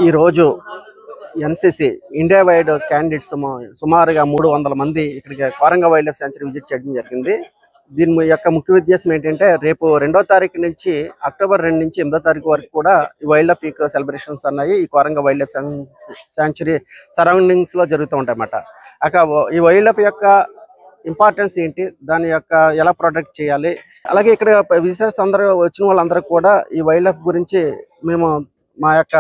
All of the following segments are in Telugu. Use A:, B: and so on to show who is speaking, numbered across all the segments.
A: ఈ రోజు ఎన్సీసీ ఇండియా వైడ్ క్యాండిడేట్స్ సుమారుగా 300 మంది ఇక్కడికి Coringa wild life century visit చేయడం జరిగింది. దీని యొక్క ముఖ్య ఉద్దేశం ఏంటంటే రేపు 2వ తారీఖు నుంచి అక్టోబర్ 2 నుంచి 8వ తారీఖు వరకు కూడా ఈ వైల్డ్ లైఫ్ వీక్ సెలబ్రేషన్స్ అన్నాయి ఈ Coringa wild life century surroundings లో జరుగుతూ ఉంటాయన్నమాట. ఈ వైల్డ్ లైఫ్ యొక్క ఇంపార్టెన్స్ ఏంటి, దాని యొక్క ఎలా ప్రొటెక్ట్ చేయాలి, అలాగే ఇక్కడ విజిటర్స్ అందరూ వచ్చిన వాళ్ళందరూ కూడా ఈ వైల్డ్ లైఫ్ గురించి మేము మా యొక్క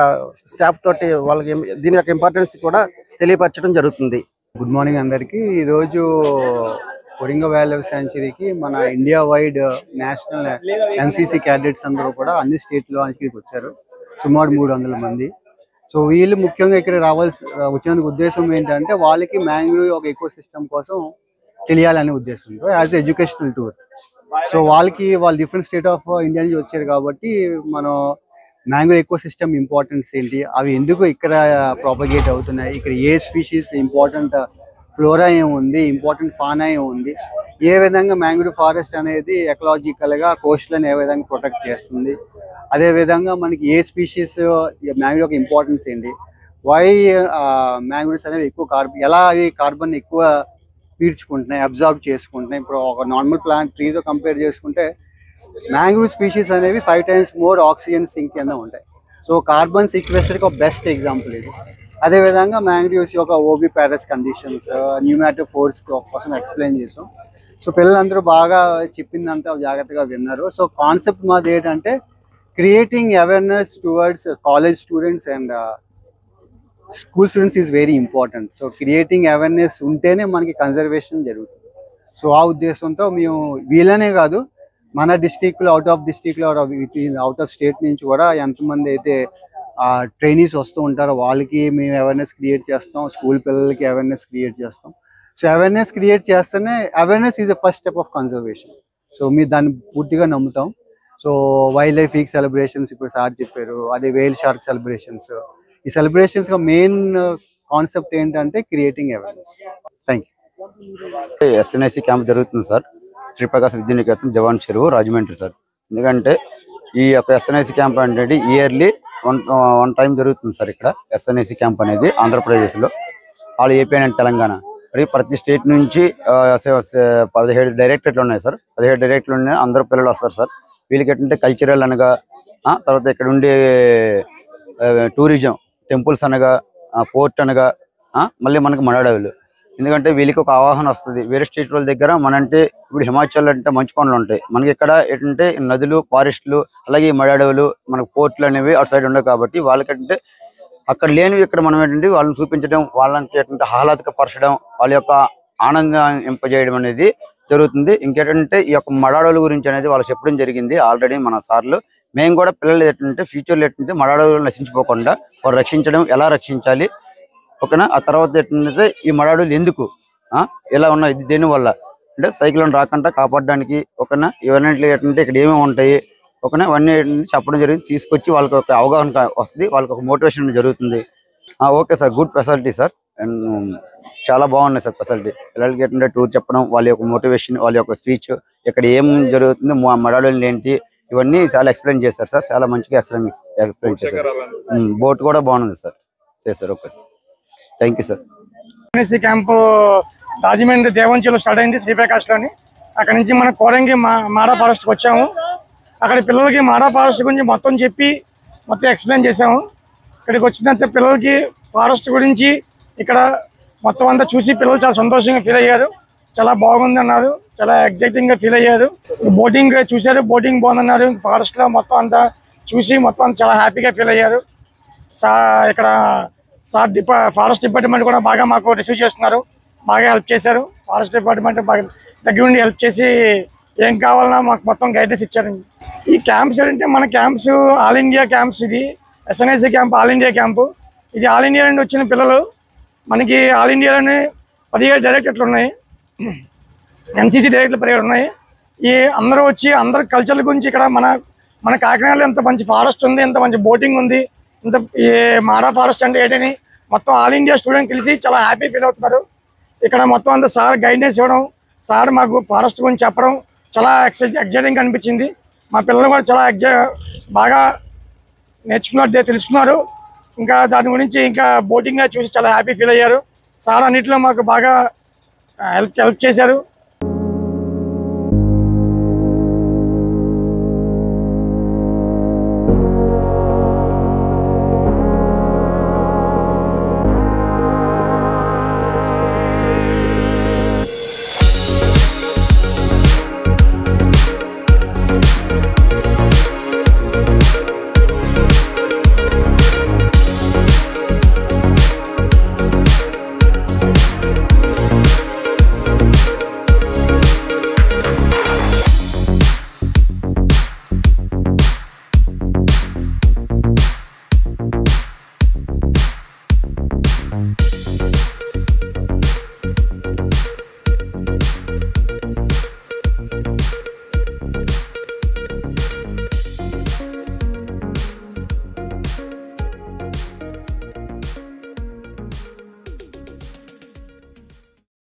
A: స్టాఫ్ తోటి వాళ్ళకి దీని యొక్క ఇంపార్టెన్స్ కూడా తెలియపరచడం జరుగుతుంది.
B: గుడ్ మార్నింగ్ అందరికీ. ఈరోజు కోరంగ వైల్డ్ లైఫ్ సెంచరీకి మన India wide national NCC cadets అందరూ కూడా అన్ని స్టేట్లో ఇక్కడికి వచ్చారు. సుమారు 300 మంది. సో వీళ్ళు ముఖ్యంగా ఇక్కడ వచ్చినందుకు ఉద్దేశం ఏంటంటే వాళ్ళకి మ్యాంగ్రోవ్ ఒక ఎకో సిస్టమ్ కోసం తెలియాలనే ఉద్దేశంతో యాజ్ ఎడ్యుకేషనల్ టూర్. సో వాళ్ళ డిఫరెంట్ స్టేట్ ఆఫ్ ఇండియా నుంచి వచ్చారు కాబట్టి మనం మ్యాంగ్రోవ్ ఎకో సిస్టమ్ ఇంపార్టెన్స్ ఏంటి, అవి ఎందుకు ఇక్కడ ప్రాపగేట్ అవుతున్నాయి, ఇక్కడ ఏ స్పీషీస్ ఇంపార్టెంట్ ఫ్లోరా ఏముంది, ఇంపార్టెంట్ ఫానా ఏముంది, ఏ విధంగా మ్యాంగ్రోవ్ ఫారెస్ట్ అనేది ఎకలాజికల్గా కోస్ట్లను ఏ విధంగా ప్రొటెక్ట్ చేస్తుంది, అదేవిధంగా మనకి ఏ స్పీషీస్ మ్యాంగ్రోవ్ యొక్క ఇంపార్టెన్స్ ఏంటి, వై మ్యాంగ్రోవ్స్ అనేవి ఎక్కువ ఎలా అవి కార్బన్ ఎక్కువ పీల్చుకుంటున్నాయి, అబ్జర్వ్ చేసుకుంటున్నాయి. ఇప్పుడు ఒక నార్మల్ ప్లాంట్ ట్రీతో కంపేర్ చేసుకుంటే మ్యాంగ్రోవ్ స్పీషీస్ అనేవి 5 times మోర్ ఆక్సిజన్ సింక్ కింద ఉంటాయి. సో కార్బన్ సీక్వెస్టర్కి ఒక బెస్ట్ ఎగ్జాంపుల్ ఇది. అదేవిధంగా మ్యాంగ్రోవ్స్ యొక్క ఓబీ ప్యారస్ కండిషన్స్, న్యూమాటోఫోర్స్ కోసం ఎక్స్ప్లెయిన్ చేసాం. సో పిల్లలందరూ బాగా చెప్పిందంతా జాగ్రత్తగా విన్నారు. సో కాన్సెప్ట్ మాది ఏంటంటే creating awareness towards college students and school students is very important. So creating awareness ఉంటేనే మనకి కన్జర్వేషన్ జరుగుతుంది. సో ఆ ఉద్దేశంతో మేము వీళ్ళనే కాదు, మన డిస్టిక్లో అవుట్ ఆఫ్ స్టేట్ నుంచి కూడా ఎంతమంది అయితే ట్రైనీస్ వస్తూ ఉంటారో వాళ్ళకి మేము అవేర్నెస్ క్రియేట్ చేస్తాం, స్కూల్ పిల్లలకి అవేర్నెస్ క్రియేట్ చేస్తాం. సో అవేర్నెస్ క్రియేట్ చేస్తేనే awareness is the first step of conservation. So మీరు దాన్ని పూర్తిగా నమ్ముతాం. So wildlife week celebrations ఇప్పుడు సార్ చెప్పారు, అదే వేల్ షార్క్ సెలబ్రేషన్స్. ఈ సెలబ్రేషన్స్ మెయిన్ కాన్సెప్ట్ ఏంటంటే creating awareness. Thank
C: you. SNIC camp జరుగుతుంది sir, Sriprakash Vidyaniketan Diwancheruvu Rajahmundry sir. ఎందుకంటే ఈ యొక్క ఎస్ఎన్ఐసి క్యాంప్ అంటే ఇయర్లీ వన్ టైం జరుగుతుంది సార్. ఇక్కడ ఎస్ఎన్ఐసి క్యాంప్ అనేది ఆంధ్రప్రదేశ్లో, వాళ్ళు ఏపీ అండ్ తెలంగాణ మరి ప్రతి స్టేట్ నుంచి 17 డైరెక్టరేట్లు ఉన్నాయి సార్. 17 డైరెక్టర్లు ఉన్నాయి, అందరూ పిల్లలు వస్తారు సార్. వీళ్ళకి ఏంటంటే కల్చరల్ అనగా, తర్వాత ఇక్కడ ఉండే టూరిజం, టెంపుల్స్ అనగా, పోర్ట్ అనగా, మళ్ళీ మనకు మడాడవులు. ఎందుకంటే వీళ్ళకి ఒక అవగాహన వస్తుంది. వేరే స్టేట్ వాళ్ళ దగ్గర మనంటే ఇప్పుడు హిమాచల్ అంటే మంచు కొండలు ఉంటాయి, మనకి ఇక్కడ ఏంటంటే నదులు, ఫారెస్ట్లు, అలాగే మడాడవులు, మనకు పోర్ట్లు అనేవి అటు సైడ్ ఉండవు. కాబట్టి వాళ్ళకంటే అక్కడ లేనివి ఇక్కడ మనం ఏంటంటే వాళ్ళని చూపించడం, వాళ్ళకి ఏంటంటే ఆహ్లాదకపరచడం, వాళ్ళ యొక్క ఆనందం ఇంపజేయడం అనేది జరుగుతుంది. ఇంకేంటంటే ఈ యొక్క మడాడవుల గురించి అనేది వాళ్ళు చెప్పడం జరిగింది ఆల్రెడీ మన సార్లు. మేము కూడా పిల్లలు ఏంటంటే ఫ్యూచర్లో ఏంటంటే మడాడవులు నశించిపోకుండా వాళ్ళు రక్షించడం, ఎలా రక్షించాలి, ఓకేనా. ఆ తర్వాత ఏంటంటే ఈ మడాడవులు ఎందుకు ఎలా ఉన్నాయి, దేనివల్ల అంటే సైక్లోన్ రాకుండా కాపాడడానికి, ఓకేనా. ఇవన్నీ ఏంటంటే ఇక్కడ ఏమేమి ఉంటాయి, ఓకేనా, అవన్నీ చెప్పడం జరిగింది. తీసుకొచ్చి వాళ్ళకి ఒక అవగాహన వస్తుంది, వాళ్ళకి ఒక మోటివేషన్ జరుగుతుంది. Okay sir, good facility sir. And చాలా బాగున్నాయి సార్ ఫెసిలిటీ. పిల్లలకి ఏంటంటే టూర్ చెప్పడం, వాళ్ళ యొక్క మోటివేషన్, వాళ్ళ యొక్క స్పీచ్, ఇక్కడ ఏం జరుగుతుంది, మడాడవులు ఏంటి, ఇవన్నీ చాలా ఎక్స్ప్లెయిన్ చేస్తారు సార్. చాలా మంచిగా ఎక్స్ప్లెయిన్ చేస్తారు. బోట్ కూడా బాగుంది సార్, చేస్తారు. Okay sir, thank you sir.
D: NSC camp Rajahmundry దేవంచెలో స్టార్ట్ అయింది, శ్రీప్రకాష్లోని. అక్కడ నుంచి మన కోరంగి మాడా ఫారెస్ట్కి వచ్చాము. అక్కడ పిల్లలకి మాడా ఫారెస్ట్ గురించి మొత్తం చెప్పి మొత్తం ఎక్స్ప్లెయిన్ చేసాము. ఇక్కడికి వచ్చినంత పిల్లలకి ఫారెస్ట్ గురించి ఇక్కడ మొత్తం అంతా చూసి పిల్లలు చాలా సంతోషంగా ఫీల్ అయ్యారు. చాలా బాగుంది అన్నారు, చాలా ఎగ్జైటింగ్గా ఫీల్ అయ్యారు. బోటింగ్ చూశారు, బోటింగ్ బాగుందన్నారు. ఫారెస్ట్లో మొత్తం అంతా చూసి మొత్తం చాలా హ్యాపీగా ఫీల్ అయ్యారు. ఇక్కడ ఫారెస్ట్ డిపార్ట్మెంట్ కూడా బాగా మాకు రిసీవ్ చేస్తున్నారు, బాగా హెల్ప్ చేశారు. ఫారెస్ట్ డిపార్ట్మెంట్ బాగా దగ్గర నుండి హెల్ప్ చేసి ఏం కావాలన్నా మాకు మొత్తం గైడెన్స్ ఇచ్చారు. ఈ క్యాంప్స్ ఏంటంటే మన క్యాంప్స్ ఆల్ ఇండియా క్యాంప్స్. ఇది ఎస్ఎన్ఐసి క్యాంప్ ఆల్ ఇండియా క్యాంపు. ఇది ఆల్ ఇండియా నుండి వచ్చిన పిల్లలు. మనకి ఆల్ ఇండియాలోనే 17 డైరెక్టర్లు ఉన్నాయి, ఎన్సీసీ డైరెక్టర్లు 17 ఉన్నాయి. ఈ అందరూ వచ్చి అందరు కల్చర్ల గురించి ఇక్కడ మన కాకినాడలో ఎంత మంచి ఫారెస్ట్ ఉంది, ఎంత మంచి బోటింగ్ ఉంది, ఇంత ఈ మాడా ఫారెస్ట్ అంటే ఏంటని మొత్తం ఆల్ ఇండియా స్టూడెంట్ కలిసి చాలా హ్యాపీ ఫీల్ అవుతున్నారు. ఇక్కడ మొత్తం అంతా సార్ గైడెన్స్ ఇవ్వడం, సార్ మాకు ఫారెస్ట్ గురించి చెప్పడం చాలా ఎక్సైటింగ్ అనిపించింది. మా పిల్లలు కూడా చాలా బాగా నేర్చుకున్నారు, తెలుసుకున్నారు. ఇంకా దాని గురించి ఇంకా బోటింగ్ చూసి చాలా హ్యాపీ ఫీల్ అయ్యారు. సార్ అన్నింటిలో మాకు బాగా హెల్ప్ చేశారు.